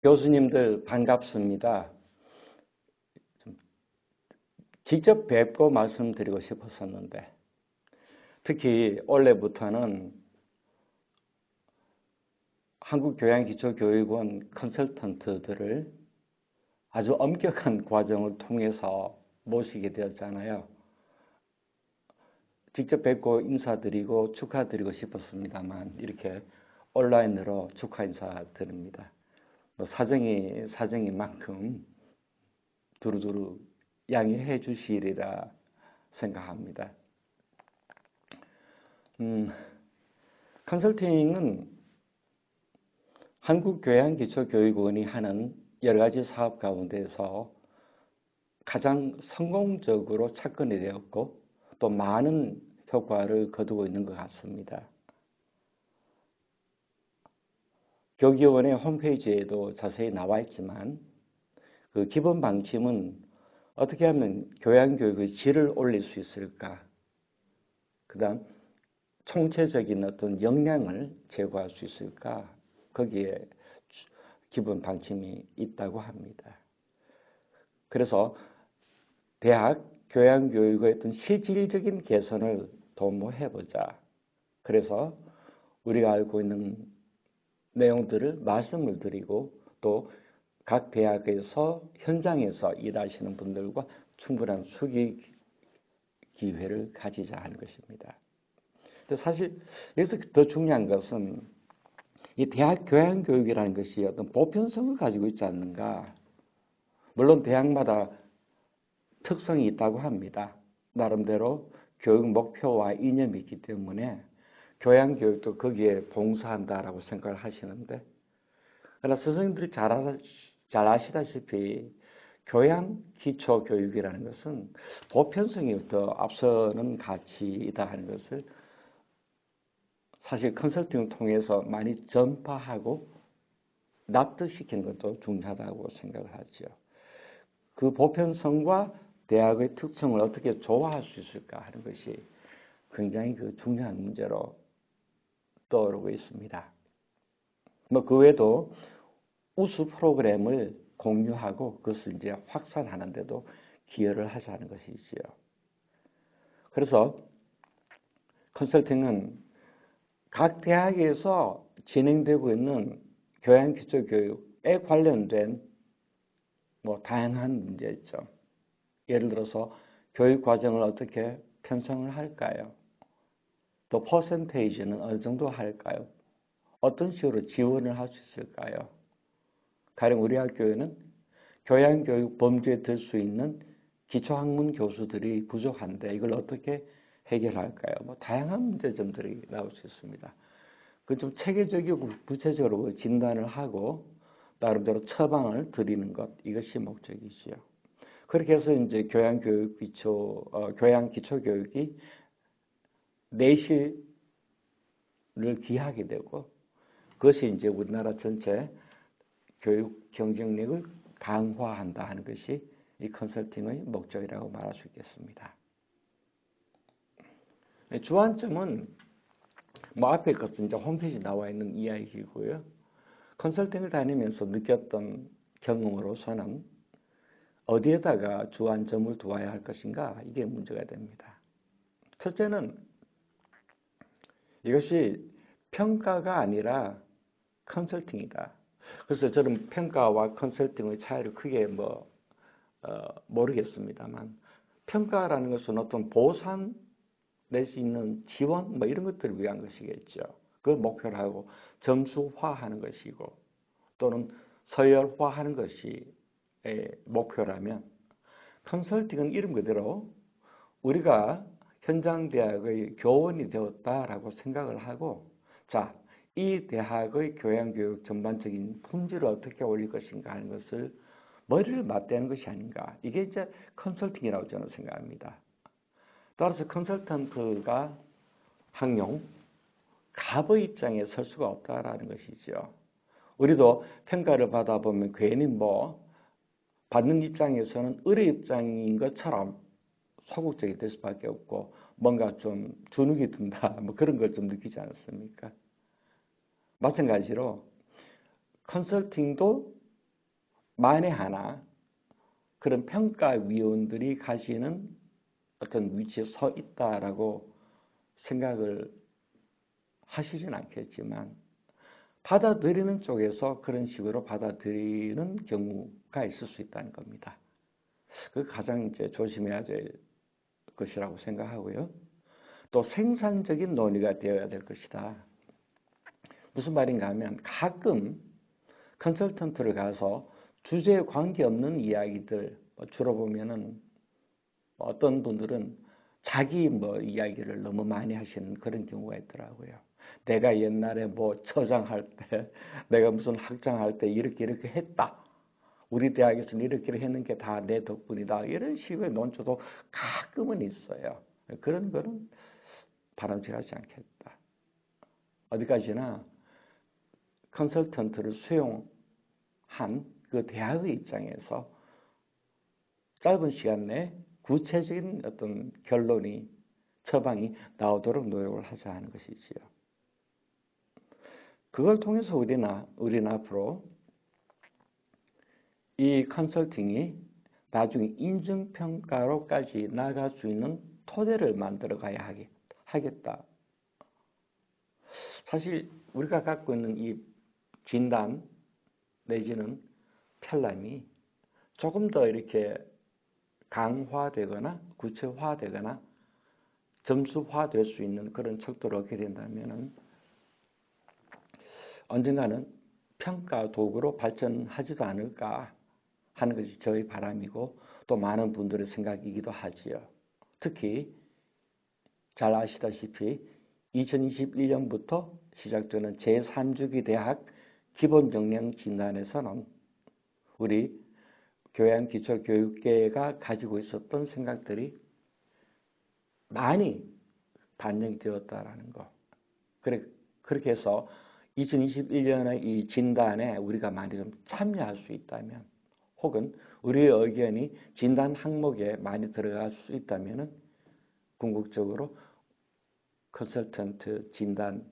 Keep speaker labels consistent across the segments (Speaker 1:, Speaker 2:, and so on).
Speaker 1: 교수님들 반갑습니다. 직접 뵙고 말씀드리고 싶었었는데 특히 올해부터는 한국교양기초교육원 컨설턴트들을 아주 엄격한 과정을 통해서 모시게 되었잖아요. 직접 뵙고 인사드리고 축하드리고 싶었습니다만 이렇게 온라인으로 축하 인사드립니다. 사정인 만큼 두루두루 양해해 주시리라 생각합니다. 컨설팅은 한국교양기초교육원이 하는 여러 가지 사업 가운데서 가장 성공적으로 착근이 되었고 또 많은 효과를 거두고 있는 것 같습니다. 교기원의 홈페이지에도 자세히 나와 있지만 그 기본 방침은 어떻게 하면 교양교육의 질을 올릴 수 있을까? 그 다음 총체적인 어떤 역량을 제고할 수 있을까? 거기에 기본 방침이 있다고 합니다. 그래서 대학 교양교육의 어떤 실질적인 개선을 도모해보자. 그래서 우리가 알고 있는 내용들을 말씀을 드리고 또 각 대학에서 현장에서 일하시는 분들과 충분한 수기 기회를 가지자 하는 것입니다. 근데 사실 여기서 더 중요한 것은 이 대학 교양교육이라는 것이 어떤 보편성을 가지고 있지 않는가. 물론 대학마다 특성이 있다고 합니다. 나름대로 교육 목표와 이념이 있기 때문에 교양교육도 거기에 봉사한다라고 생각을 하시는데 그러나 선생님들이 잘 아시다시피 교양기초교육이라는 것은 보편성이 더 앞서는 가치이다 하는 것을 사실 컨설팅을 통해서 많이 전파하고 납득시키는 것도 중요하다고 생각을 하죠. 그 보편성과 대학의 특성을 어떻게 조화할 수 있을까 하는 것이 굉장히 중요한 문제로 떠오르고 있습니다. 그 외에도 우수 프로그램을 공유하고 그것을 이제 확산하는 데도 기여를 하자는 것이지요. 그래서 컨설팅은 각 대학에서 진행되고 있는 교양기초교육에 관련된 다양한 문제 있죠. 예를 들어서 교육 과정을 어떻게 편성을 할까요? 또 퍼센테이지는 어느 정도 할까요? 어떤 식으로 지원을 할 수 있을까요? 가령 우리 학교에는 교양교육 범주에 들 수 있는 기초학문 교수들이 부족한데 이걸 어떻게 해결할까요? 다양한 문제점들이 나올 수 있습니다. 그 좀 체계적이고 구체적으로 진단을 하고 나름대로 처방을 드리는 것 이것이 목적이지요. 그렇게 해서 이제 교양 기초교육이 내실을 기하게 되고 그것이 이제 우리나라 전체 교육 경쟁력을 강화한다 하는 것이 이 컨설팅의 목적이라고 말할 수 있겠습니다. 주안점은 앞에 것은 이제 홈페이지에 나와 있는 이야기이고요. 컨설팅을 다니면서 느꼈던 경험으로서는 어디에다가 주안점을 두어야 할 것인가 이게 문제가 됩니다. 첫째는 이것이 평가가 아니라 컨설팅이다. 그래서 저는 평가와 컨설팅의 차이를 크게 모르겠습니다만 평가라는 것은 어떤 보상 낼 수 있는 지원 이런 것들을 위한 것이겠죠. 그걸 목표로 하고 점수화하는 것이고 또는 서열화하는 것이 목표라면 컨설팅은 이름 그대로 우리가 현장 대학의 교원이 되었다라고 생각을 하고 자, 이 대학의 교양교육 전반적인 품질을 어떻게 올릴 것인가 하는 것을 머리를 맞대는 것이 아닌가. 이게 이제 컨설팅이라고 저는 생각합니다. 따라서 컨설턴트가 항용 갑의 입장에 설 수가 없다라는 것이죠. 우리도 평가를 받아보면 괜히 받는 입장에서는 을의 입장인 것처럼 소극적이 될 수밖에 없고 뭔가 좀 주눅이 든다 그런 걸 좀 느끼지 않습니까? 마찬가지로 컨설팅도 만에 하나 그런 평가위원들이 가지는 어떤 위치에 서 있다라고 생각을 하시진 않겠지만 받아들이는 쪽에서 그런 식으로 받아들이는 경우가 있을 수 있다는 겁니다. 그 가장 이제 조심해야 될 것이라고 생각하고요. 또 생산적인 논의가 되어야 될 것이다. 무슨 말인가 하면 가끔 컨설턴트를 가서 주제에 관계없는 이야기들, 주로 보면은 어떤 분들은 자기 이야기를 너무 많이 하시는 그런 경우가 있더라고요. 내가 옛날에 처장할 때, 내가 무슨 학장할 때 이렇게 했다. 우리 대학에서는 이렇게 했는 게 다 내 덕분이다. 이런 식의 논조도 가끔은 있어요. 그런 거는 바람직하지 않겠다. 어디까지나 컨설턴트를 수용한 그 대학의 입장에서 짧은 시간 내에 구체적인 어떤 결론이, 처방이 나오도록 노력을 하자 하는 것이지요. 그걸 통해서 우리는 앞으로 이 컨설팅이 나중에 인증평가로까지 나아갈 수 있는 토대를 만들어 가야 하겠다. 사실 우리가 갖고 있는 이 진단 내지는 편람이 조금 더 이렇게 강화되거나 구체화되거나 점수화될 수 있는 그런 척도를 얻게 된다면 언젠가는 평가 도구로 발전하지도 않을까 하는 것이 저의 바람이고 또 많은 분들의 생각이기도 하지요. 특히 잘 아시다시피 2021년부터 시작되는 제3주기 대학 기본역량 진단에서는 우리 교양기초교육계가 가지고 있었던 생각들이 많이 반영이 되었다라는 거. 그렇게 해서 2021년의 이 진단에 우리가 많이 좀 참여할 수 있다면, 혹은 우리의 의견이 진단 항목에 많이 들어갈 수 있다면 궁극적으로 컨설턴트 진단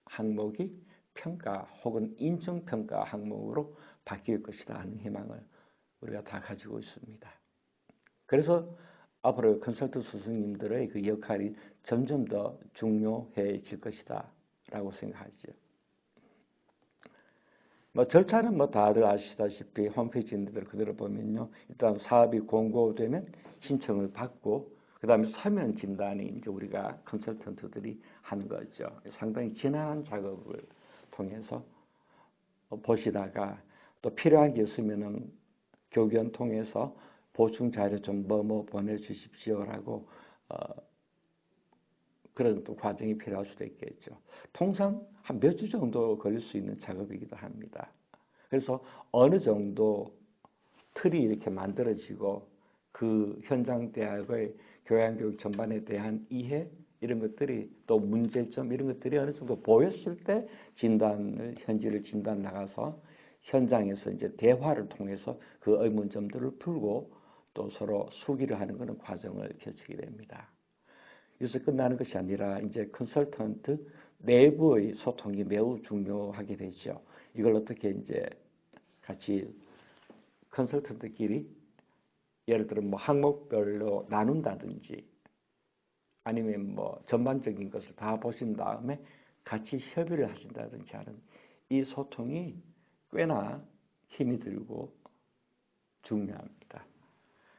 Speaker 1: 항목이 평가 혹은 인증평가 항목으로 바뀔 것이다 하는 희망을 우리가 다 가지고 있습니다. 그래서 앞으로 컨설턴트 스승님들의 그 역할이 점점 더 중요해질 것이다 라고 생각하죠. 절차는 다들 아시다시피 홈페이지인들 그대로 보면요. 일단 사업이 공고되면 신청을 받고 그 다음에 서면 진단이 이제 우리가 컨설턴트들이 하는 거죠. 상당히 지난한 작업을 통해서 보시다가 또 필요한 게 있으면은 교견 통해서 보충 자료 좀 보내주십시오라고 그런 또 과정이 필요할 수도 있겠죠. 통상 한 몇 주 정도 걸릴 수 있는 작업이기도 합니다. 그래서 어느 정도 틀이 이렇게 만들어지고 그 현장 대학의 교양교육 전반에 대한 이해 이런 것들이 또 문제점 이런 것들이 어느 정도 보였을 때 현지를 진단 나가서 현장에서 이제 대화를 통해서 그 의문점들을 풀고 또 서로 수기를 하는 그런 과정을 거치게 됩니다. 여기서 끝나는 것이 아니라 이제 컨설턴트 내부의 소통이 매우 중요하게 되죠. 이걸 어떻게 이제 같이 컨설턴트끼리 예를 들어 항목별로 나눈다든지 아니면 전반적인 것을 다 보신 다음에 같이 협의를 하신다든지 하는 이 소통이 꽤나 힘이 들고 중요합니다.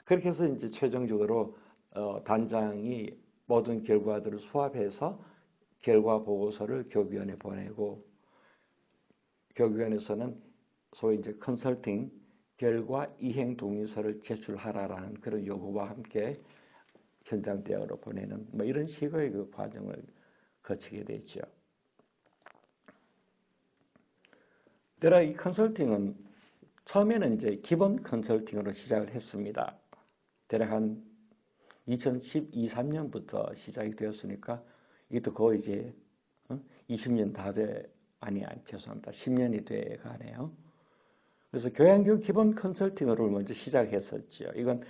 Speaker 1: 그렇게 해서 이제 최종적으로 단장이 모든 결과들을 수합해서 결과 보고서를 교육위원회에 보내고 교육위원회에서는 소위 이제 컨설팅 결과 이행 동의서를 제출하라라는 그런 요구와 함께 현장 대학으로 보내는 이런 식의 그 과정을 거치게 되죠. 때라 이 컨설팅은 처음에는 이제 기본 컨설팅으로 시작을 했습니다. 대략 한 2012, 13년부터 시작이 되었으니까 이것도 거의 이제 20년 다 죄송합니다. 10년이 돼 가네요. 그래서 교양교육 기본 컨설팅을 먼저 시작했었죠. 이건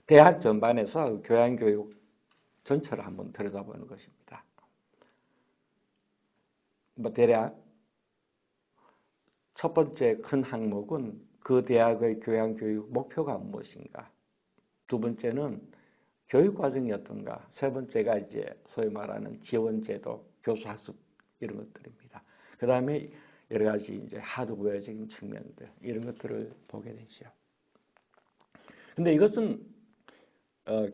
Speaker 1: 대학 전반에서 교양교육 전체를 한번 들여다보는 것입니다. 대략 첫 번째 큰 항목은 그 대학의 교양교육 목표가 무엇인가. 두 번째는 교육 과정이 어떤가. 세 번째가 이제 소위 말하는 지원제도, 교수학습 이런 것들입니다. 그 다음에 여러 가지 이제 하드웨어적인 측면들 이런 것들을 보게 되죠. 근데 이것은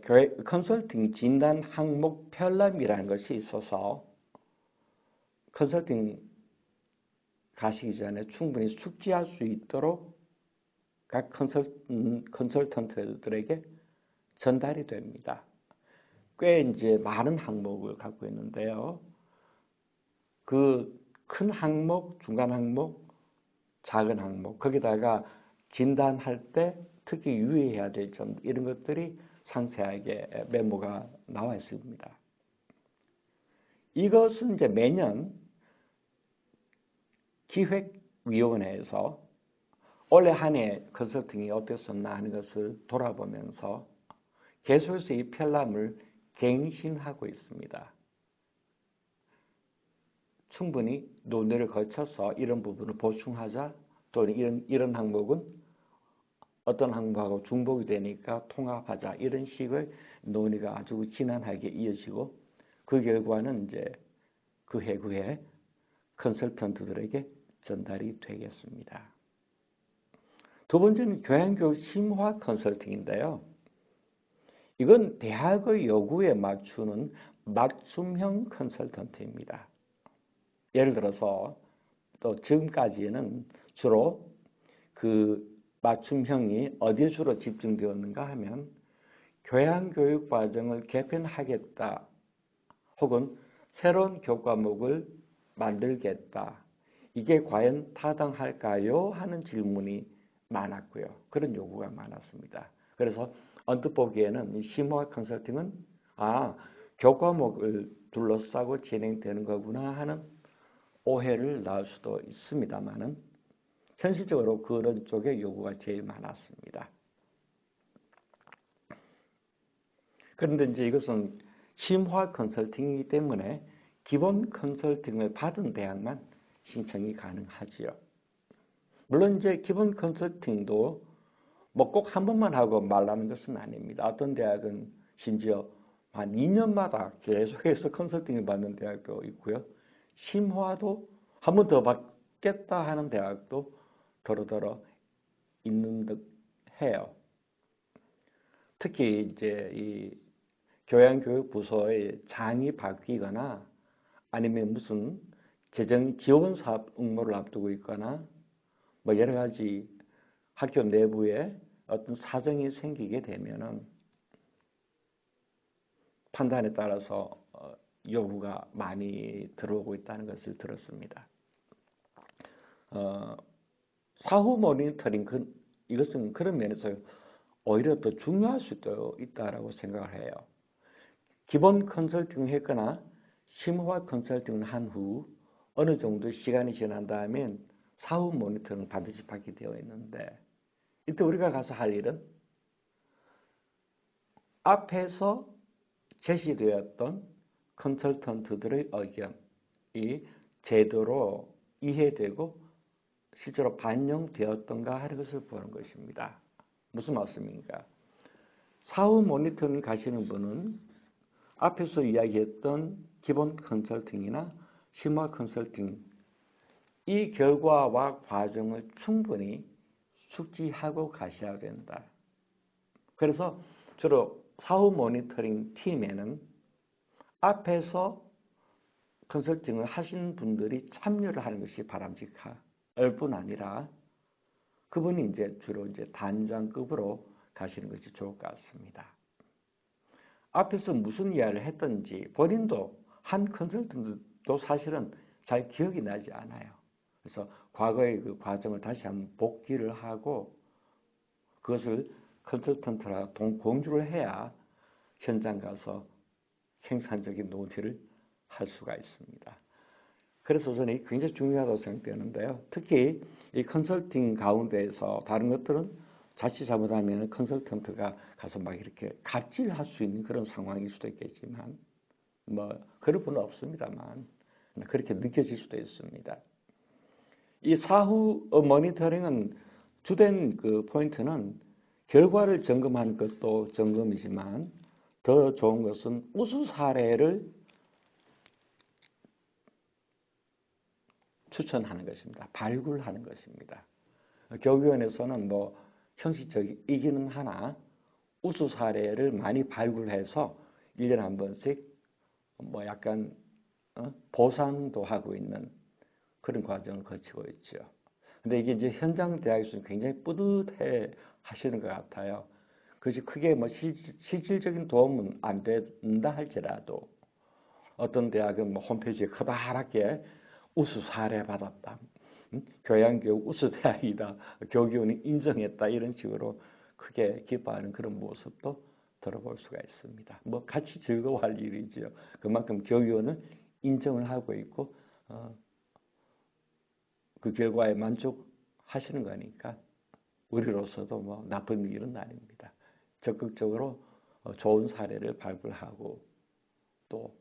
Speaker 1: 교회 컨설팅 진단 항목 편람이라는 것이 있어서 컨설팅 가시기 전에 충분히 숙지할 수 있도록 각 컨설턴트들에게 전달이 됩니다. 꽤 이제 많은 항목을 갖고 있는데요. 그 큰 항목, 중간 항목, 작은 항목, 거기다가 진단할 때 특히 유의해야 될 점 이런 것들이 상세하게 메모가 나와 있습니다. 이것은 이제 매년 기획위원회에서 올해 한 해 컨설팅이 어땠었나 하는 것을 돌아보면서 계속해서 이 편람을 갱신하고 있습니다. 충분히 논의를 거쳐서 이런 부분을 보충하자, 또는 이런 항목은 어떤 항목하고 중복이 되니까 통합하자, 이런 식의 논의가 아주 진한하게 이어지고 그 결과는 이제 그 해 컨설턴트들에게 전달이 되겠습니다. 두 번째는 교양교육 심화 컨설팅인데요. 이건 대학의 요구에 맞추는 맞춤형 컨설턴트입니다. 예를 들어서 또 지금까지는 주로 그 맞춤형이 어디에 주로 집중되었는가 하면 교양교육 과정을 개편하겠다 혹은 새로운 교과목을 만들겠다. 이게 과연 타당할까요? 하는 질문이 많았고요. 그런 요구가 많았습니다. 그래서 언뜻 보기에는 이 심화 컨설팅은 교과목을 둘러싸고 진행되는 거구나 하는 오해를 낳을 수도 있습니다만은 현실적으로 그런 쪽의 요구가 제일 많았습니다. 그런데 이제 이것은 심화 컨설팅이기 때문에 기본 컨설팅을 받은 대학만 신청이 가능하지요. 물론 이제 기본 컨설팅도 뭐 꼭 한 번만 하고 말라는 것은 아닙니다. 어떤 대학은 심지어 한 2년마다 계속해서 컨설팅을 받는 대학도 있고요. 심화도 한 번 더 받겠다 하는 대학도 더러더러 있는 듯 해요. 특히 이제 이 교양교육부서의 장이 바뀌거나 아니면 무슨 재정 지원 사업 응모를 앞두고 있거나 뭐 여러 가지 학교 내부에 어떤 사정이 생기게 되면은 판단에 따라서 요구가 많이 들어오고 있다는 것을 들었습니다. 사후 모니터링 이것은 그런 면에서 오히려 더 중요할 수도 있다라고 생각을 해요. 기본 컨설팅을 했거나 심화 컨설팅을 한 후 어느 정도 시간이 지난 다음엔 사후 모니터링을 반드시 받게 되어 있는데 이때 우리가 가서 할 일은 앞에서 제시되었던 컨설턴트들의 의견이 제대로 이해되고 실제로 반영되었던가 하는 것을 보는 것입니다. 무슨 말씀입니까? 사후 모니터링 가시는 분은 앞에서 이야기했던 기본 컨설팅이나 심화 컨설팅 이 결과와 과정을 충분히 숙지하고 가셔야 된다. 그래서 주로 사후 모니터링 팀에는 앞에서 컨설팅을 하신 분들이 참여를 하는 것이 바람직할 뿐 아니라 그분이 이제 주로 이제 단장급으로 가시는 것이 좋을 것 같습니다. 앞에서 무슨 이야기를 했던지 본인도 한 컨설턴트도 사실은 잘 기억이 나지 않아요. 그래서 과거의 그 과정을 다시 한번 복기를 하고 그것을 컨설턴트랑 공유를 해야 현장 가서 생산적인 논의를 할 수가 있습니다. 그래서 저는 굉장히 중요하다고 생각되는데요. 특히 이 컨설팅 가운데에서 다른 것들은 자칫 잘못하면 컨설턴트가 가서 막 이렇게 갑질할 수 있는 그런 상황일 수도 있겠지만 뭐 그럴 분은 없습니다만 그렇게 느껴질 수도 있습니다. 이 사후 모니터링은 주된 그 포인트는 결과를 점검하는 것도 점검이지만 더 좋은 것은 우수 사례를 추천하는 것입니다. 발굴하는 것입니다. 교육위원회에서는 뭐 형식적이기는 하나 우수 사례를 많이 발굴해서 1년에 한 번씩 뭐 약간 보상도 하고 있는 그런 과정을 거치고 있죠. 근데 이게 이제 현장 대학에서 굉장히 뿌듯해 하시는 것 같아요. 그것이 크게 뭐 실질적인 도움은 안 된다 할지라도 어떤 대학은 뭐 홈페이지에 커다랗게 우수 사례 받았다. 교양교육 우수 대학이다. 교육위원이 인정했다. 이런 식으로 크게 기뻐하는 그런 모습도 들어볼 수가 있습니다. 뭐 같이 즐거워할 일이죠. 그만큼 교육위원은 인정을 하고 있고 그 결과에 만족하시는 거니까 우리로서도 뭐 나쁜 일은 아닙니다. 적극적으로 좋은 사례를 발굴하고 또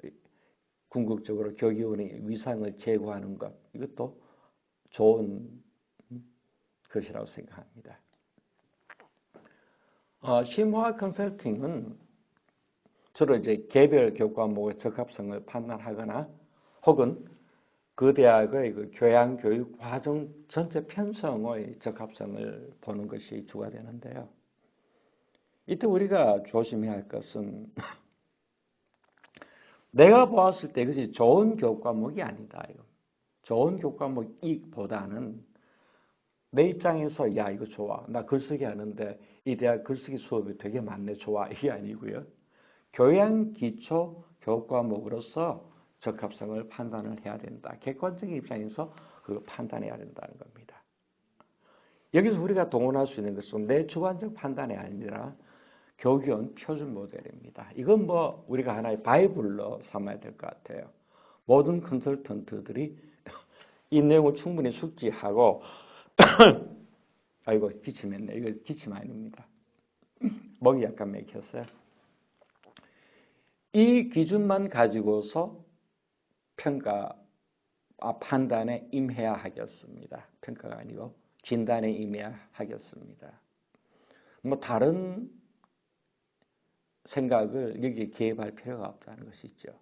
Speaker 1: 궁극적으로 교육위원회의 위상을 제고하는 것 이것도 좋은 것이라고 생각합니다. 심화 컨설팅은 주로 이제 개별 교육 과목의 적합성을 판단하거나 혹은 그 대학의 그 교양 교육 과정 전체 편성의 적합성을 보는 것이 주가 되는데요. 이때 우리가 조심해야 할 것은 내가 보았을 때 그것이 좋은 교육 과목이 아니다. 좋은 교육 과목이보다는 내 입장에서 야 이거 좋아. 나 글쓰기 하는데 이 대학 글쓰기 수업이 되게 많네. 좋아. 이게 아니고요. 교양 기초 교육 과목으로서 적합성을 판단을 해야 된다. 객관적인 입장에서 그걸 판단해야 된다는 겁니다. 여기서 우리가 동원할 수 있는 것은 내 주관적 판단이 아니라 교육위원 표준 모델입니다. 이건 뭐 우리가 하나의 바이블로 삼아야 될 것 같아요. 모든 컨설턴트들이 이 내용을 충분히 숙지하고 아이고 기침했네. 이거 기침 아닙니다. 목이 약간 막혔어요. 이 기준만 가지고서 판단에 임해야 하겠습니다. 평가가 아니고 진단에 임해야 하겠습니다. 뭐 다른 생각을 여기에 개입할 필요가 없다는 것이죠.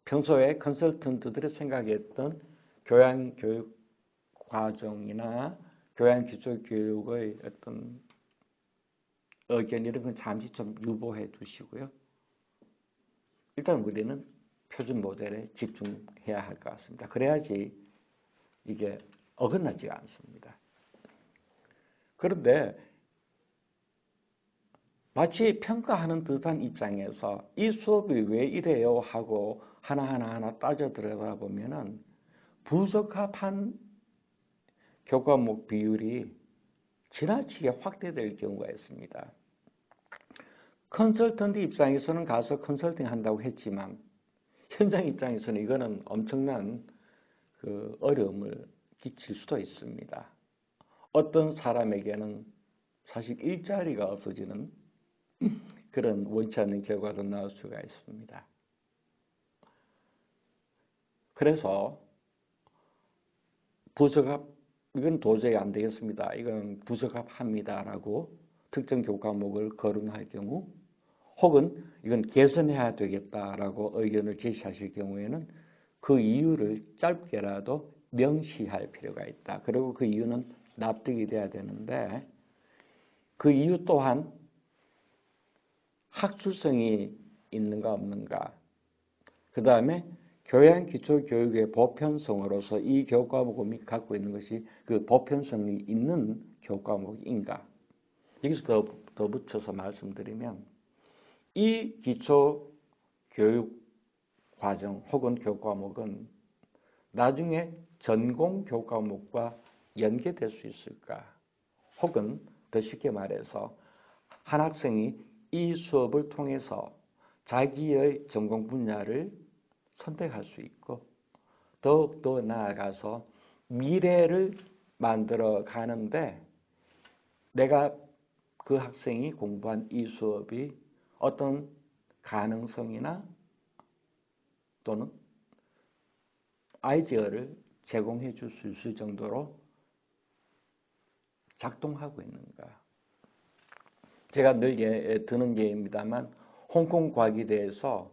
Speaker 1: 평소에 컨설턴트들이 생각했던 교양교육 과정이나 교양기초교육의 어떤 의견 이런 건 잠시 좀 유보해 두시고요. 일단 우리는 표준 모델에 집중해야 할 것 같습니다. 그래야지 이게 어긋나지가 않습니다. 그런데 마치 평가하는 듯한 입장에서 이 수업이 왜 이래요 하고 하나하나 따져 들어가보면은 부적합한 교과목 비율이 지나치게 확대될 경우가 있습니다. 컨설턴트 입장에서는 가서 컨설팅 한다고 했지만 현장 입장에서는 이거는 엄청난 그 어려움을 끼칠 수도 있습니다. 어떤 사람에게는 사실 일자리가 없어지는 그런 원치 않는 결과도 나올 수가 있습니다. 그래서 이건 도저히 안 되겠습니다. 이건 부적합합니다라고 특정 교과목을 거론할 경우 혹은 이건 개선해야 되겠다라고 의견을 제시하실 경우에는 그 이유를 짧게라도 명시할 필요가 있다. 그리고 그 이유는 납득이 돼야 되는데 그 이유 또한 학술성이 있는가 없는가 그 다음에 교양기초교육의 보편성으로서 이 교과목이 갖고 있는 것이 그 보편성이 있는 교과목인가 여기서 더 붙여서 말씀드리면 이 기초교육 과정 혹은 교과목은 나중에 전공 교과목과 연계될 수 있을까 혹은 더 쉽게 말해서 한 학생이 이 수업을 통해서 자기의 전공 분야를 선택할 수 있고 더욱더 나아가서 미래를 만들어 가는데 내가 그 학생이 공부한 이 수업이 어떤 가능성이나 또는 아이디어를 제공해 줄 수 있을 정도로 작동하고 있는가. 제가 늘 드는 예입니다만 홍콩 과기대에서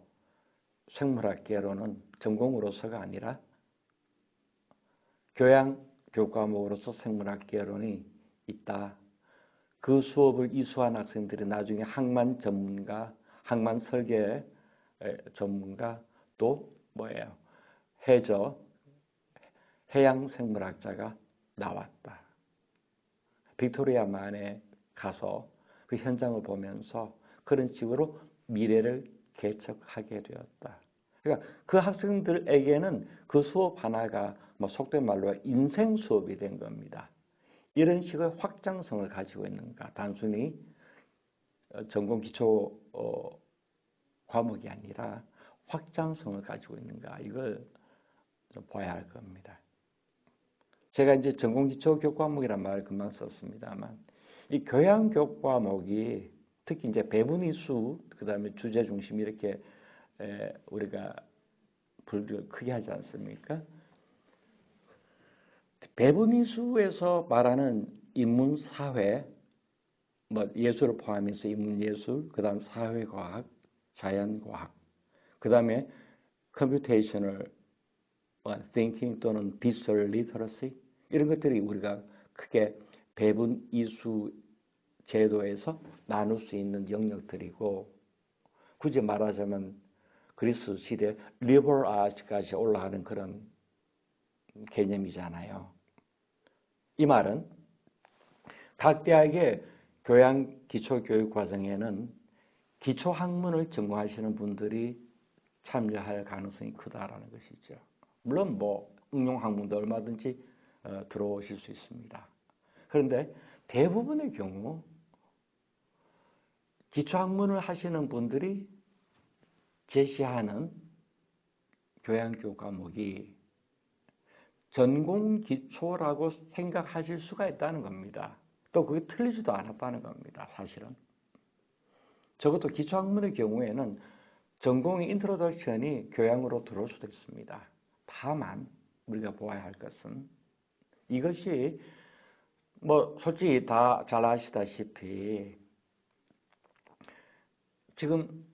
Speaker 1: 생물학계로는 전공으로서가 아니라 교양 교과목으로서 생물학계론이 있다. 그 수업을 이수한 학생들이 나중에 항만 전문가, 항만 설계 전문가 또 뭐예요? 해양 생물학자가 나왔다. 빅토리아만에 가서 그 현장을 보면서 그런 식으로 미래를 개척하게 되었다. 그러니까 그 학생들에게는 그 수업 하나가 뭐 속된 말로 인생 수업이 된 겁니다. 이런 식의 확장성을 가지고 있는가? 단순히 전공 기초 과목이 아니라 확장성을 가지고 있는가? 이걸 좀 봐야 할 겁니다. 제가 이제 전공 기초 교과목이란 말을 금방 썼습니다만 이 교양 교과목이 특히 이제 배분이수 그다음에 주제 중심 이렇게 우리가 분류를 크게 하지 않습니까? 배분이수에서 말하는 인문사회, 뭐 예술을 포함해서 인문예술, 그다음 사회과학, 자연과학, 그다음에 컴퓨테이셔널 thinking 또는 디지털 리터러시 이런 것들이 우리가 크게 배분이수 제도에서 나눌 수 있는 영역들이고 굳이 말하자면 그리스 시대 리버럴 아츠까지 올라가는 그런 개념이잖아요. 이 말은 각 대학의 교양 기초교육 과정에는 기초학문을 전공하시는 분들이 참여할 가능성이 크다라는 것이죠. 물론 뭐 응용학문도 얼마든지 들어오실 수 있습니다. 그런데 대부분의 경우 기초학문을 하시는 분들이 제시하는 교양교육 과목이 전공 기초라고 생각하실 수가 있다는 겁니다. 또 그게 틀리지도 않았다는 겁니다. 사실은. 적어도 기초학문의 경우에는 전공의 인트로덕션이 교양으로 들어올 수도 있습니다. 다만 우리가 보아야 할 것은 이것이 뭐 솔직히 다 잘 아시다시피 지금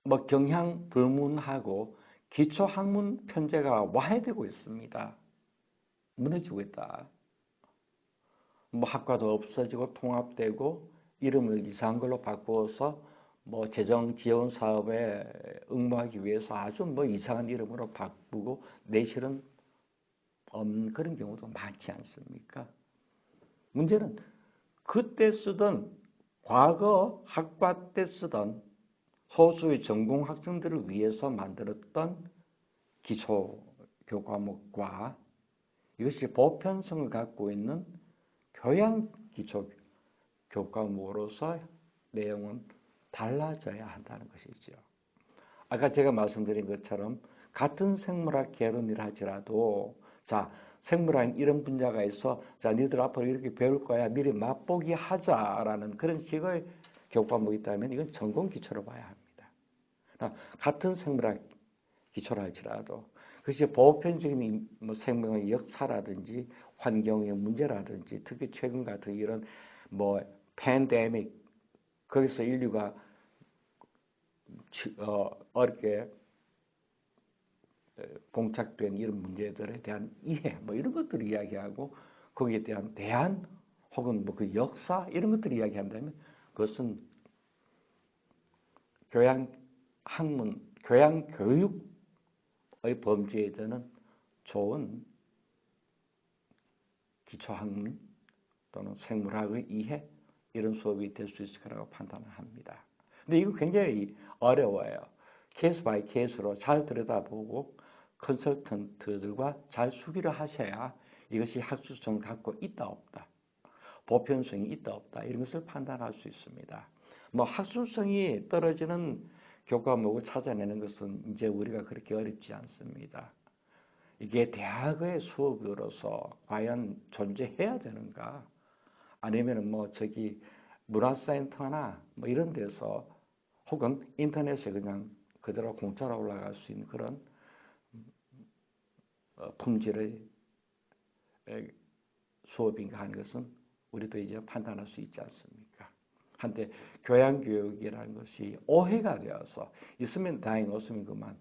Speaker 1: 뭐 경향 불문하고 기초학문 편제가 와해되고 있습니다. 무너지고 있다. 뭐 학과도 없어지고 통합되고 이름을 이상한 걸로 바꾸어서 뭐 재정 지원 사업에 응모하기 위해서 아주 뭐 이상한 이름으로 바꾸고 내실은 없는 그런 경우도 많지 않습니까? 문제는 그때 쓰던 과거 학과 때 쓰던 소수의 전공 학생들을 위해서 만들었던 기초 교과목과 이것이 보편성을 갖고 있는 교양 기초 교과목으로서 내용은 달라져야 한다는 것이죠. 아까 제가 말씀드린 것처럼 같은 생물학 개론이라 할지라도 자 생물학 이런 분야가 있어 자 니들 앞으로 이렇게 배울 거야 미리 맛보기 하자라는 그런 식의 교과목이 있다면 이건 전공 기초로 봐야 합니다. 같은 생물학 기초라 할지라도 그것이 보편적인 뭐 생명의 역사라든지 환경의 문제라든지 특히 최근 같은 이런 뭐 팬데믹 거기서 인류가 어렵게 봉착된 이런 문제들에 대한 이해 뭐 이런 것들을 이야기하고 거기에 대한 대안 혹은 뭐 그 역사 이런 것들을 이야기한다면 그것은 교양 학문, 교양 교육의 범주에 드는 좋은 기초학문 또는 생물학의 이해 이런 수업이 될 수 있을 거라고 판단을 합니다. 근데 이거 굉장히 어려워요. 케이스 바이 케이스로 잘 들여다보고 컨설턴트들과 잘 수기를 하셔야 이것이 학술성을 갖고 있다 없다, 보편성이 있다 없다 이런 것을 판단할 수 있습니다. 뭐 학술성이 떨어지는 교과목을 찾아내는 것은 이제 우리가 그렇게 어렵지 않습니다. 이게 대학의 수업으로서 과연 존재해야 되는가? 아니면 뭐 저기 문화센터나 뭐 이런 데서 혹은 인터넷에 그냥 그대로 공짜로 올라갈 수 있는 그런 품질의 수업인가 하는 것은 우리도 이제 판단할 수 있지 않습니까? 한때 교양교육이라는 것이 오해가 되어서 있으면 다행 없으면 그만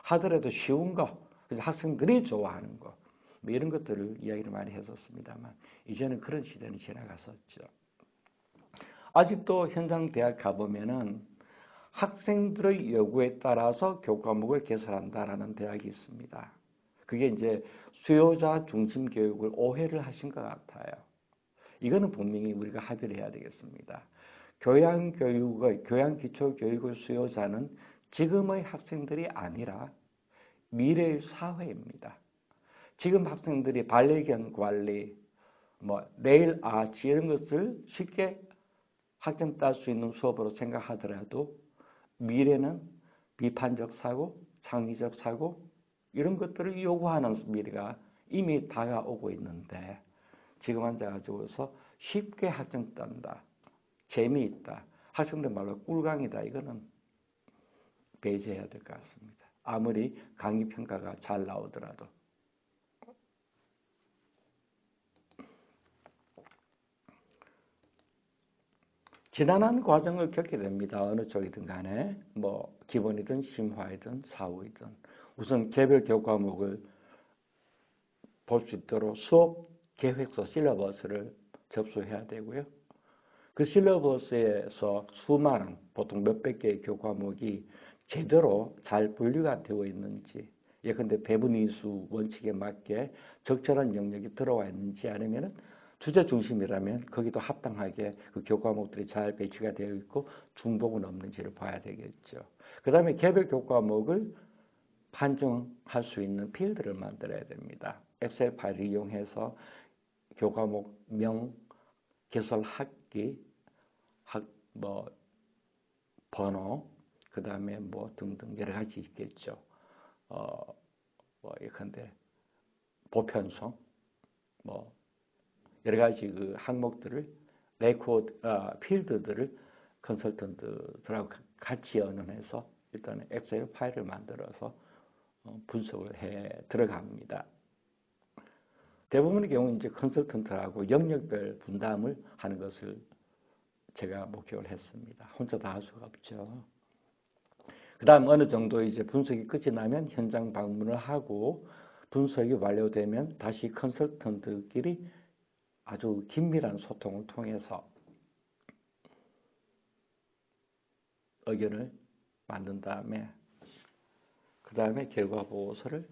Speaker 1: 하더라도 쉬운 거, 그래서 학생들이 좋아하는 거, 뭐 이런 것들을 이야기를 많이 했었습니다만 이제는 그런 시대는 지나갔었죠. 아직도 현장 대학 가보면은 학생들의 요구에 따라서 교과목을 개설한다라는 대학이 있습니다. 그게 이제 수요자 중심 교육을 오해를 하신 것 같아요. 이거는 분명히 우리가 합의를 해야 되겠습니다. 교양기초교육의 수요자는 지금의 학생들이 아니라 미래의 사회입니다. 지금 학생들이 반려견 관리, 네일 아트 이런 것을 쉽게 학점 딸 수 있는 수업으로 생각하더라도 미래는 비판적 사고, 창의적 사고 이런 것들을 요구하는 미래가 이미 다가오고 있는데 지금 앉아가지고서 쉽게 학점 딴다, 재미있다, 학생들 말로 꿀강이다 이거는 배제해야 될 것 같습니다. 아무리 강의 평가가 잘 나오더라도. 지난한 과정을 겪게 됩니다. 어느 쪽이든 간에 기본이든 심화이든 사후이든 우선 개별 교과목을 볼 수 있도록 수업 계획서 실러버스를 접수해야 되고요. 그 실러버스에서 수많은 보통 몇백 개의 교과목이 제대로 잘 분류가 되어 있는지 예컨대 배분이수 원칙에 맞게 적절한 영역이 들어와 있는지 아니면 주제 중심이라면 거기도 합당하게 그 교과목들이 잘 배치가 되어 있고 중복은 없는지를 봐야 되겠죠. 그 다음에 개별 교과목을 판정할 수 있는 필드를 만들어야 됩니다. 엑셀 파일을 이용해서 교과목명, 개설 학기, 번호, 그 다음에 등등 여러 가지 있겠죠. 예컨대 보편성, 여러 가지 그 항목들을 필드들을 컨설턴트들하고 같이 연원해서 일단 엑셀 파일을 만들어서 분석을 해 들어갑니다. 대부분의 경우 이제 컨설턴트하고 영역별 분담을 하는 것을 제가 목격을 했습니다. 혼자 다 할 수가 없죠. 그 다음 어느 정도 이제 분석이 끝이 나면 현장 방문을 하고 분석이 완료되면 다시 컨설턴트끼리 아주 긴밀한 소통을 통해서 의견을 만든 다음에 그 다음에 결과 보고서를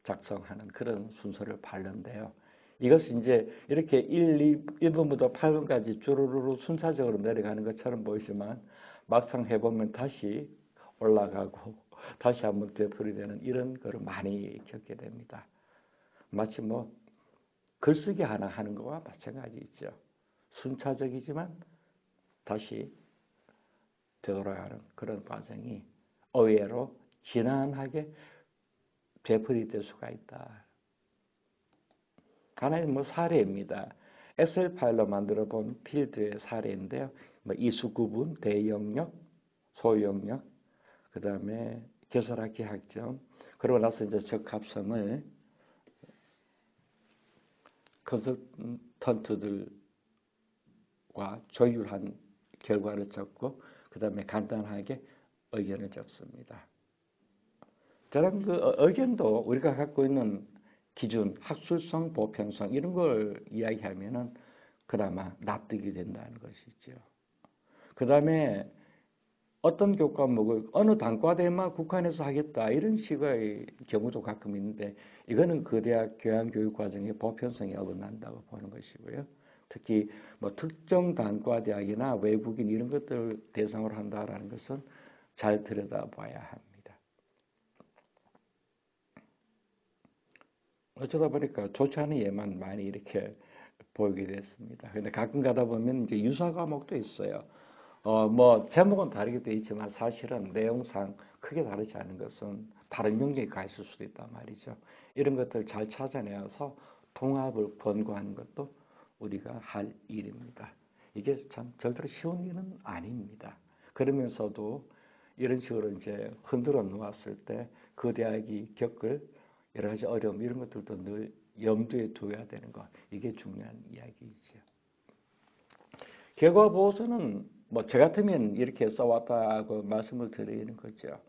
Speaker 1: 작성하는 그런 순서를 밟는데요. 이것이 이제 이렇게 1번부터 8번까지 주르르 순차적으로 내려가는 것처럼 보이지만 막상 해보면 다시 올라가고 다시 한번 되풀이되는 이런 거를 많이 겪게 됩니다. 마치 글쓰기 하나 하는 거와 마찬가지죠. 순차적이지만 다시 되돌아가는 그런 과정이 의외로 지난하게 되풀이될 수가 있다. 하나의 사례입니다. 엑셀 파일로 만들어 본 필드의 사례인데요. 이수 구분, 대영역, 소영역, 그 다음에 개설학기 학점, 그러고 나서 이제 적합성을 컨설턴트들과 조율한 결과를 적고 그 다음에 간단하게 의견을 적습니다. 저는 그 의견도 우리가 갖고 있는 기준, 학술성, 보편성 이런 걸 이야기하면은 그나마 납득이 된다는 것이죠. 그 다음에 어떤 교과목을 어느 단과대만 국한해서 하겠다 이런 식의 경우도 가끔 있는데 이거는 그 대학 교양교육 과정의 보편성이 어긋난다고 보는 것이고요. 특히 특정 단과대학이나 외국인 이런 것들을 대상으로 한다라는 것은 잘 들여다봐야 합니다. 어쩌다 보니까 좋지 않은 예만 많이 이렇게 보이게 됐습니다. 근데 가끔 가다 보면 이제 유사 과목도 있어요. 제목은 다르게 되어 있지만 사실은 내용상 크게 다르지 않은 것은 다른 영역에 가 있을 수도 있단 말이죠. 이런 것들을 잘 찾아내서 통합을 권고하는 것도 우리가 할 일입니다. 이게 참 절대로 쉬운 일은 아닙니다. 그러면서도 이런 식으로 이제 흔들어 놓았을 때 그 대학이 겪을 여러 가지 어려움 이런 것들도 늘 염두에 둬야 되는 것. 이게 중요한 이야기이죠. 결과 보고서는 뭐 저 같으면 이렇게 써왔다고 말씀을 드리는 거죠.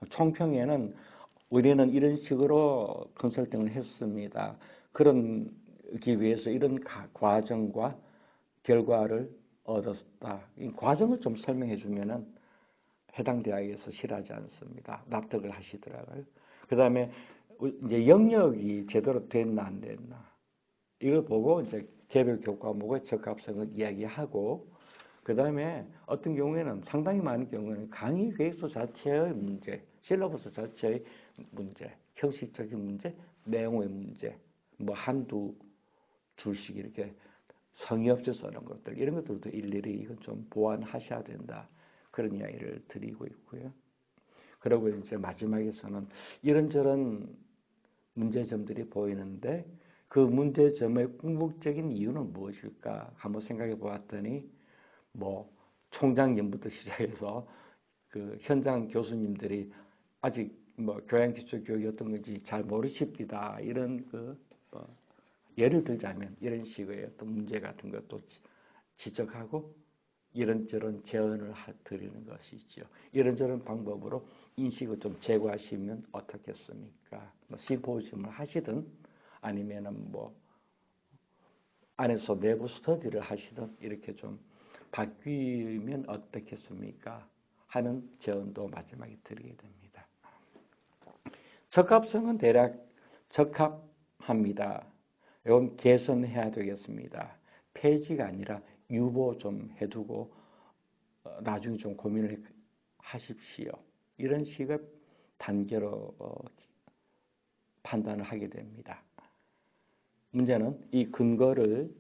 Speaker 1: 총평에는 우리는 이런 식으로 컨설팅을 했습니다. 그러기 위해서 이런 과정과 결과를 얻었다. 이 과정을 좀 설명해 주면은 해당 대학에서 싫어하지 않습니다. 납득을 하시더라고요. 그 다음에 이제 영역이 제대로 됐나 안 됐나 이걸 보고 이제 개별 교과목의 적합성을 이야기하고 그 다음에 어떤 경우에는 상당히 많은 경우에는 강의 계획서 자체의 문제, 실러버스 자체의 문제, 형식적인 문제, 내용의 문제, 뭐 한두 줄씩 이렇게 성의 없이 써는 것들 이런 것들도 일일이 이건 좀 보완하셔야 된다. 그런 이야기를 드리고 있고요. 그리고 이제 마지막에서는 이런저런 문제점들이 보이는데 그 문제점의 궁극적인 이유는 무엇일까 한번 생각해 보았더니 뭐 총장님부터 시작해서 그 현장 교수님들이 아직 뭐 교양기초교육이 어떤 건지 잘 모르십니다. 이런 예를 들자면 이런 식의 어떤 문제 같은 것도 지적하고 이런저런 제언을 드리는 것이죠. 이런저런 방법으로 인식을 좀 제고하시면 어떻겠습니까? 뭐 심포지움을 하시든 아니면은 뭐 안에서 내부 스터디를 하시든 이렇게 좀 바뀌면 어떻겠습니까? 하는 제언도 마지막에 드리게 됩니다. 적합성은 대략 적합합니다. 이건 개선해야 되겠습니다. 폐지가 아니라 유보 좀 해두고 나중에 좀 고민을 하십시오. 이런 식의 단계로 판단을 하게 됩니다. 문제는 이 근거를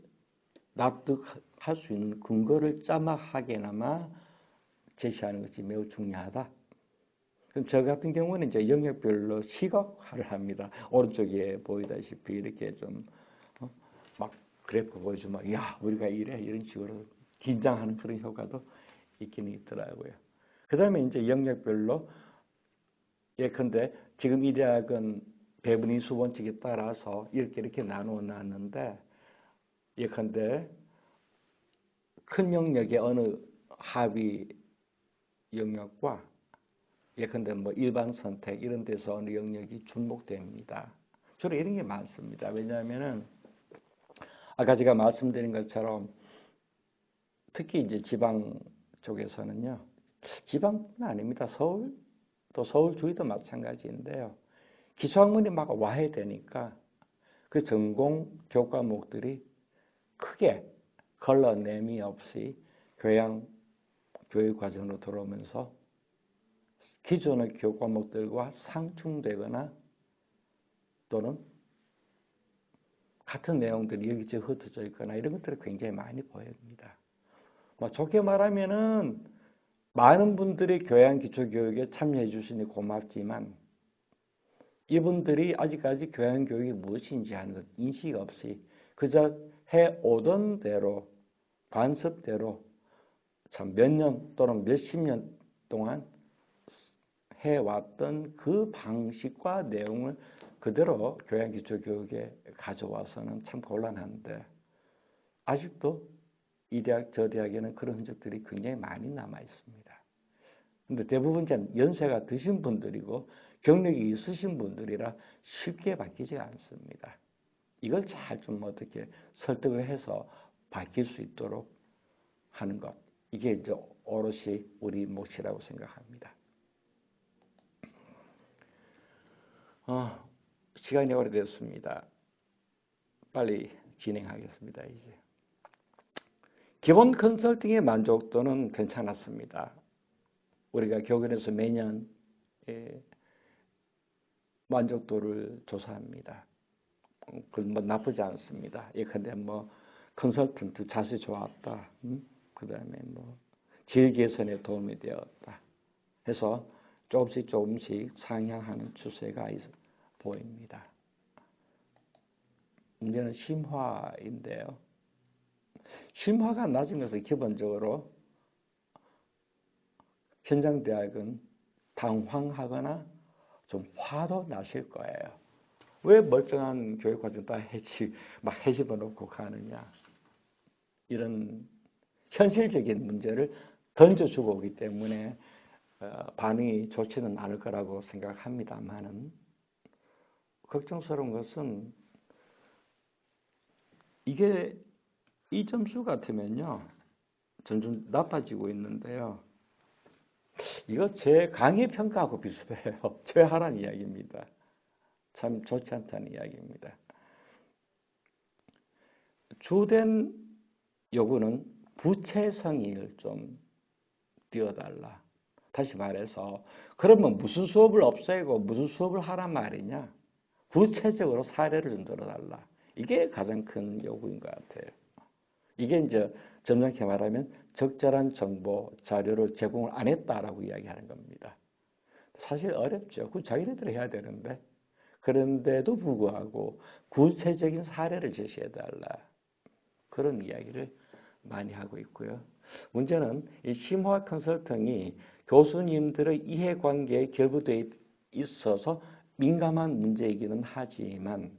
Speaker 1: 납득할 수 있는 근거를 짤막하게나마 제시하는 것이 매우 중요하다. 그럼 저 같은 경우는 이제 영역별로 시각화를 합니다. 오른쪽에 보이다시피 이렇게 좀 막 그래프 보여주면 야 우리가 이래 이런 식으로 긴장하는 그런 효과도 있긴 있더라고요. 그 다음에 이제 영역별로 예컨대 지금 이 대학은 배분이 수원칙에 따라서 이렇게 나누어 놨는데 예컨대 큰 영역의 어느 하위 영역과 예컨대 뭐 일반 선택 이런 데서 어느 영역이 주목됩니다. 주로 이런 게 많습니다. 왜냐하면은 아까 제가 말씀드린 것처럼 특히 이제 지방 쪽에서는요. 지방뿐 아닙니다. 서울 또 서울 주위도 마찬가지인데요. 기초학문이 막 와해되니까 그 전공 교과목들이 크게 걸러냄이 없이 교육 과정으로 들어오면서 기존의 교과목들과 상충되거나 또는 같은 내용들이 여기저기 흩어져 있거나 이런 것들이 굉장히 많이 보입니다. 뭐 좋게 말하면은 많은 분들이 교양기초교육에 참여해 주시니 고맙지만 이분들이 아직까지 교양교육이 무엇인지 하는 것 인식 없이 그저 해오던 대로 관습대로 참 몇 년 또는 몇십 년 동안 해왔던 그 방식과 내용을 그대로 교양기초교육에 가져와서는 참 곤란한데 아직도 이 대학 저 대학에는 그런 흔적들이 굉장히 많이 남아 있습니다. 근데 대부분 연세가 드신 분들이고 경력이 있으신 분들이라 쉽게 바뀌지 않습니다. 이걸 잘 좀 어떻게 설득을 해서 바뀔 수 있도록 하는 것. 이게 이제 오롯이 우리 몫이라고 생각합니다. 시간이 오래됐습니다. 빨리 진행하겠습니다. 이제 기본 컨설팅의 만족도는 괜찮았습니다. 우리가 교근에서 매년 만족도를 조사합니다. 그건 뭐 나쁘지 않습니다. 예컨대 뭐 컨설턴트 자세 좋았다. 그 다음에 뭐 질 개선에 도움이 되었다. 해서 조금씩 상향하는 추세가 보입니다. 문제는 심화인데요. 심화가 낮은 것은 기본적으로 현장 대학은 당황하거나 좀 화도 나실 거예요. 왜 멀쩡한 교육과정 다 막 해집어 놓고 가느냐. 이런 현실적인 문제를 던져주고 오기 때문에 반응이 좋지는 않을 거라고 생각합니다만은 걱정스러운 것은 이게 이 점수 같으면요. 점점 나빠지고 있는데요. 이거 제 강의 평가하고 비슷해요. 죄하라는 이야기입니다. 참 좋지 않다는 이야기입니다. 주된 요구는 구체성을 좀 띄워달라. 다시 말해서 그러면 무슨 수업을 없애고 무슨 수업을 하란 말이냐. 구체적으로 사례를 좀 들어달라. 이게 가장 큰 요구인 것 같아요. 이게 이제 점잖게 말하면 적절한 정보, 자료를 제공을 안 했다라고 이야기하는 겁니다. 사실 어렵죠. 그건 자기네들이 해야 되는데. 그런데도 불구하고 구체적인 사례를 제시해달라. 그런 이야기를 많이 하고 있고요. 문제는 이 심화 컨설팅이 교수님들의 이해관계에 결부되어 있어서 민감한 문제이기는 하지만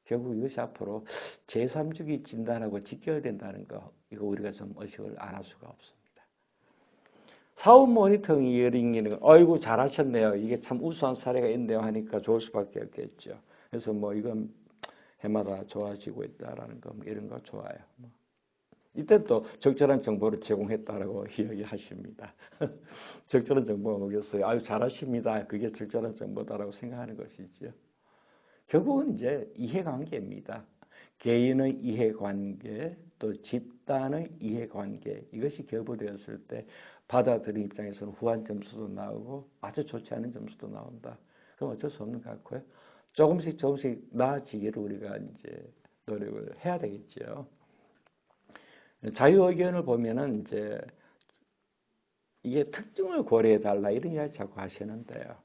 Speaker 1: 결국 이것이 앞으로 제3주기 진단하고 직결된다는 거, 이거 우리가 좀 의식을 안 할 수가 없습니다. 사업 모니터링이는 아이고 잘하셨네요. 이게 참 우수한 사례가 있네요 하니까 좋을 수밖에 없겠죠. 그래서 뭐 이건 해마다 좋아지고 있다라는 거, 이런 거 좋아요. 이때 또 적절한 정보를 제공했다라고 이야기하십니다. 적절한 정보가 뭐겠어요? 아유 잘하십니다. 그게 적절한 정보다라고 생각하는 것이죠. 결국은 이제 이해관계입니다. 개인의 이해관계, 또 집단의 이해관계, 이것이 결부되었을 때 받아들인 입장에서는 후한 점수도 나오고 아주 좋지 않은 점수도 나온다. 그럼 어쩔 수 없는 것 같고요. 조금씩 나아지기를 우리가 이제 노력을 해야 되겠죠. 자유의견을 보면은 이제 이게 특징을 고려해달라 이런 이야기 자꾸 하시는데요.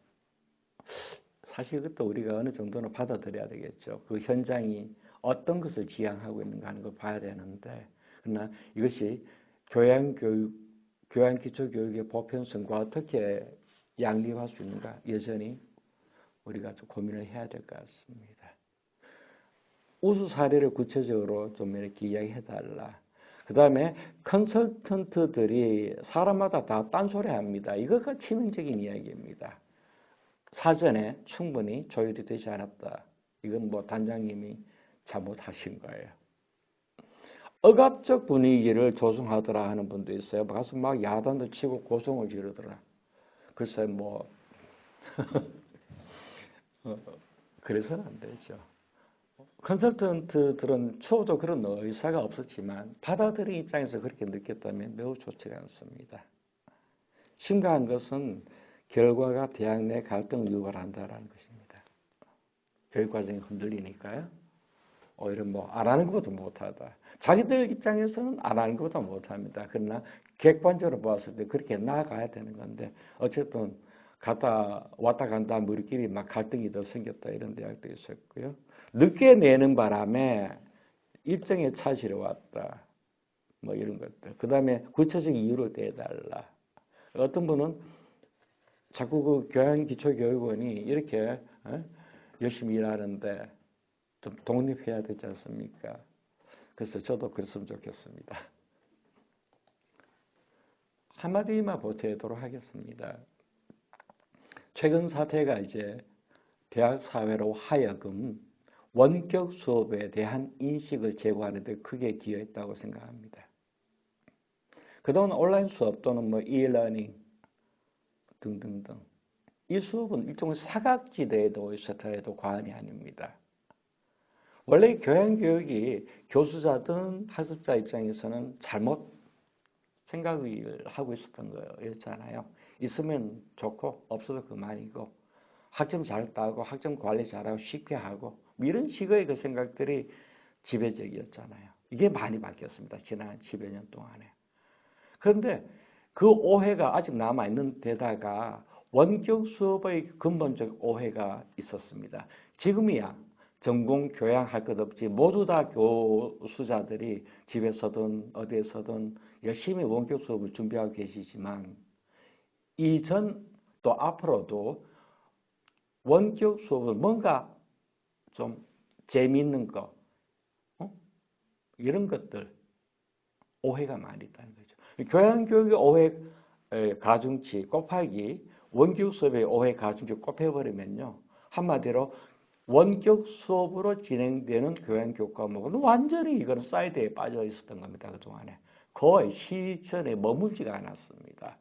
Speaker 1: 사실 그것도 우리가 어느 정도는 받아들여야 되겠죠. 그 현장이 어떤 것을 지향하고 있는가 하는 걸 봐야 되는데, 그러나 이것이 교양기초교육의 보편성과 어떻게 양립할 수 있는가 여전히 우리가 좀 고민을 해야 될 것 같습니다. 우수 사례를 구체적으로 좀 이렇게 이야기해달라. 그 다음에 컨설턴트들이 사람마다 다 딴소리 합니다. 이거가 치명적인 이야기입니다. 사전에 충분히 조율이 되지 않았다. 이건 뭐 단장님이 잘못하신 거예요. 억압적 분위기를 조성하더라 하는 분도 있어요. 가서 막 야단도 치고 고성을 지르더라. 글쎄 뭐 그래서는 안 되죠. 컨설턴트들은 추호도 그런 의사가 없었지만 받아들인 입장에서 그렇게 느꼈다면 매우 좋지가 않습니다. 심각한 것은 결과가 대학 내 갈등을 유발한다라는 것입니다. 교육과정이 흔들리니까요. 오히려 뭐 안 하는 것보다 못하다. 자기들 입장에서는 안 하는 것보다 못합니다. 그러나 객관적으로 봤을 때 그렇게 나아가야 되는 건데 어쨌든 왔다 간다 우리끼리 막 갈등이 더 생겼다 이런 대학도 있었고요. 늦게 내는 바람에 일정에 차질이 왔다. 뭐 이런 것들. 그 다음에 구체적인 이유를 대달라. 어떤 분은 자꾸 그 교양기초교육원이 이렇게 열심히 일하는데 좀 독립해야 되지 않습니까? 그래서 저도 그랬으면 좋겠습니다. 한마디만 보태도록 하겠습니다. 최근 사태가 이제 대학 사회로 하여금 원격 수업에 대한 인식을 제고하는 데 크게 기여했다고 생각합니다. 그동안 온라인 수업 또는 뭐 e-learning 등등등 이 수업은 일종의 사각지대에 놓여 있었다 해도 과언이 아닙니다. 원래 교양교육이 교수자든 학습자 입장에서는 잘못 생각을 하고 있었던 거였잖아요. 있으면 좋고 없어도 그만이고 학점 잘 따고 학점 관리 잘하고 쉽게 하고 이런 식의 그 생각들이 지배적이었잖아요. 이게 많이 바뀌었습니다. 지난 10여 년 동안에. 그런데 그 오해가 아직 남아있는 데다가 원격 수업의 근본적 오해가 있었습니다. 지금이야 전공 교양할 것 없지 모두 다 교수자들이 집에서든 어디에서든 열심히 원격 수업을 준비하고 계시지만 이전 또 앞으로도 원격 수업을 뭔가 좀 재미있는 거, 이런 것들 오해가 많이 있다는 거죠. 교양교육의 오해 가중치 곱하기 원격 수업의 오해 가중치 곱해버리면요. 한마디로 원격 수업으로 진행되는 교양교육 과목은 완전히 이건 사이드에 빠져 있었던 겁니다. 그동안에. 거의 시전에 머물지가 않았습니다.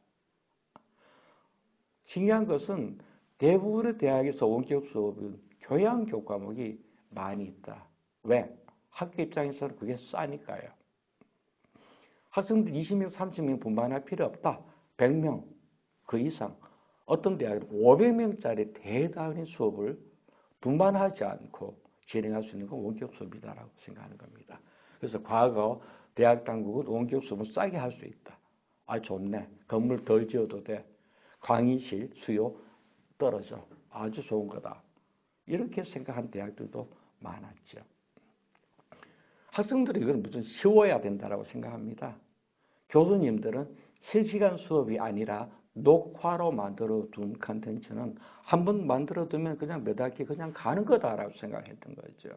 Speaker 1: 신기한 것은 대부분의 대학에서 원격 수업은 교양교육 과목이 많이 있다. 왜? 학교 입장에서는 그게 싸니까요. 학생들 20명, 30명 분반할 필요 없다. 100명 그 이상. 어떤 대학은 500명짜리 대단히 수업을 분반하지 않고 진행할 수 있는 건 원격 수업이다라고 생각하는 겁니다. 그래서 과거 대학 당국은 원격 수업을 싸게 할 수 있다. 아, 좋네. 건물 덜 지어도 돼. 강의실 수요 떨어져. 아주 좋은 거다. 이렇게 생각한 대학들도 많았죠. 학생들이 이건 무슨 쉬워야 된다라고 생각합니다. 교수님들은 실시간 수업이 아니라 녹화로 만들어 둔 컨텐츠는 한 번 만들어 두면 그냥 몇 학기 그냥 가는 거다라고 생각했던 거죠.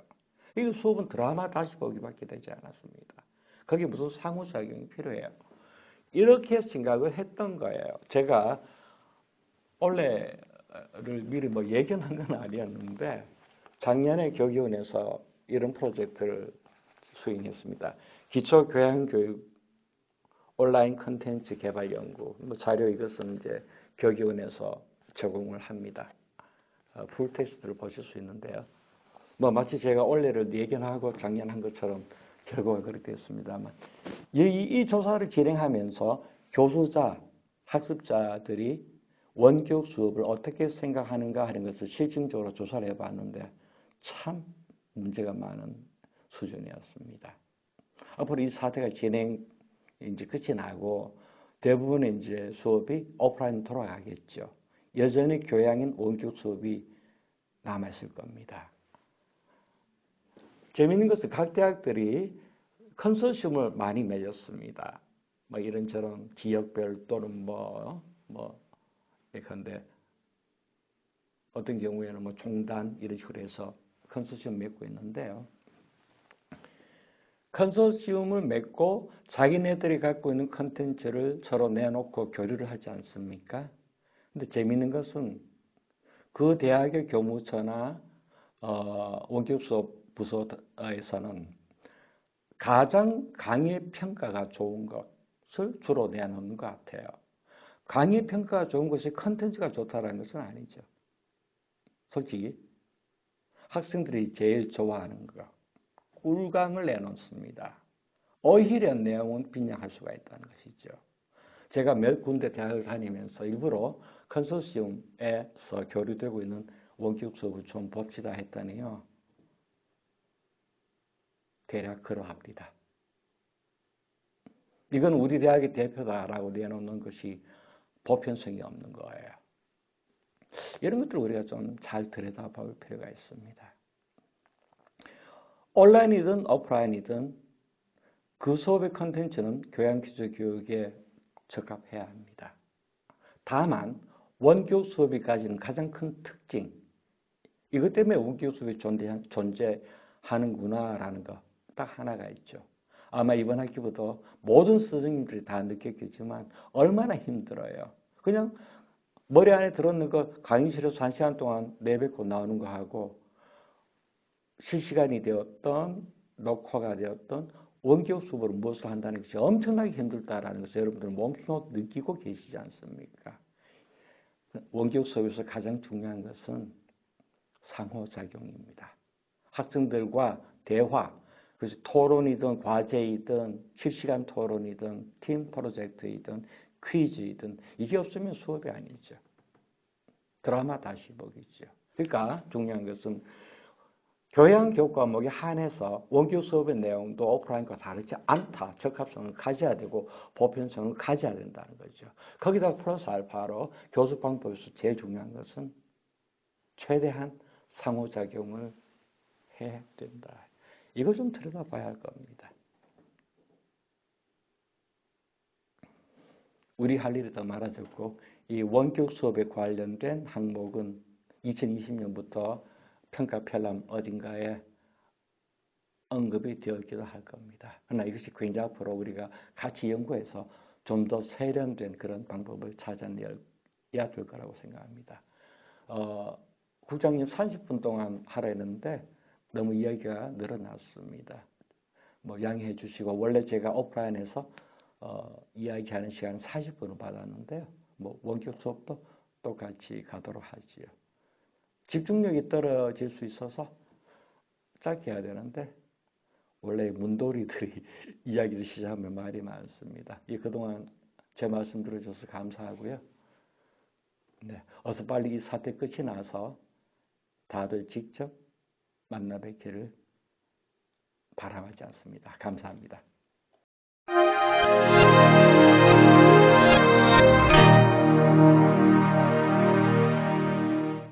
Speaker 1: 이 수업은 드라마 다시 보기밖에 되지 않았습니다. 거기에 무슨 상호작용이 필요해요. 이렇게 생각을 했던 거예요. 제가 올해를 미리 뭐 예견한 건 아니었는데 작년에 교육위원회에서 이런 프로젝트를 수행했습니다. 기초교양교육 온라인 컨텐츠 개발 연구, 자료 이것은 이제 교육위원회에서 제공을 합니다. 풀 텍스트를 보실 수 있는데요. 마치 제가 올해를 예견하고 작년 한 것처럼 결과가 그렇게 됐습니다만, 이 조사를 진행하면서 교수자, 학습자들이 원격 수업을 어떻게 생각하는가 하는 것을 실증적으로 조사를 해봤는데 참 문제가 많은 수준이었습니다. 앞으로 이 사태가 이제 끝이 나고 대부분의 이제 수업이 오프라인 돌아가겠죠. 여전히 교양인 원격 수업이 남아있을 겁니다. 재미있는 것은 각 대학들이 컨소시엄을 많이 맺었습니다. 뭐 이런저런 지역별 또는 예컨대 어떤 경우에는 뭐 종단 이런 식으로 해서 컨소시엄 맺고 있는데요. 컨소시엄을 맺고 자기네들이 갖고 있는 컨텐츠를 서로 내놓고 교류를 하지 않습니까? 근데 재미있는 것은 그 대학의 교무처나 원격 수업 부서에서는 가장 강의 평가가 좋은 것을 주로 내놓는 것 같아요. 강의 평가가 좋은 것이 컨텐츠가 좋다는 것은 아니죠. 솔직히 학생들이 제일 좋아하는 거. 꿀강을 내놓습니다. 오히려 내용은 빈약할 수가 있다는 것이죠. 제가 몇 군데 대학을 다니면서 일부러 컨소시엄에서 교류되고 있는 원격 수업을 좀 봅시다 했더니요. 대략 그러합니다. 이건 우리 대학의 대표다라고 내놓는 것이 보편성이 없는 거예요. 이런 것들을 우리가 좀 잘 들여다볼 필요가 있습니다. 온라인이든 오프라인이든 그 수업의 컨텐츠는 교양기초교육에 적합해야 합니다. 다만 원격 수업이 가지는 가장 큰 특징, 이것 때문에 원격 수업이 존재하는구나라는 거 딱 하나가 있죠. 아마 이번 학기부터 모든 선생님들이 다 느꼈겠지만 얼마나 힘들어요. 그냥 머리 안에 들었는 거 강의실에서 1시간 동안 내뱉고 나오는 거 하고 실시간이 되었던 녹화가 되었던 원격 수업으로 무엇을 한다는 것이 엄청나게 힘들다라는 것을 여러분들 몸소 느끼고 계시지 않습니까? 원격 수업에서 가장 중요한 것은 상호작용입니다. 학생들과 대화, 그래서 토론이든 과제이든 실시간 토론이든 팀 프로젝트이든 퀴즈이든 이게 없으면 수업이 아니죠. 드라마 다시 보기죠. 그러니까 중요한 것은 교양교육 과목에 한해서 원격 수업의 내용도 오프라인과 다르지 않다. 적합성을 가져야 되고 보편성을 가져야 된다는 거죠. 거기다 플러스 알파로 교수 방법에서 제일 중요한 것은 최대한 상호작용을 해야 된다. 이거 좀 들여다봐야 할 겁니다. 우리 할 일이 더 많아졌고 이 원격 수업에 관련된 항목은 2020년부터 평가 편람 어딘가에 언급이 되었기도 할 겁니다. 그러나 이것이 굉장히 앞으로 우리가 같이 연구해서 좀 더 세련된 그런 방법을 찾아내야 될 거라고 생각합니다. 국장님 30분 동안 하라 했는데 너무 이야기가 늘어났습니다. 뭐 양해해 주시고, 원래 제가 오프라인에서 이야기하는 시간 40분을 받았는데요. 뭐 원격 수업도 똑같이 가도록 하지요. 집중력이 떨어질 수 있어서 짧게 해야 되는데 원래 문돌이들이 이야기를 시작하면 말이 많습니다. 그동안 제 말씀 들어줘서 감사하고요. 네, 어서 빨리 이 사태 끝이 나서 다들 직접 만나 뵙기를 바람하지 않습니다. 감사합니다.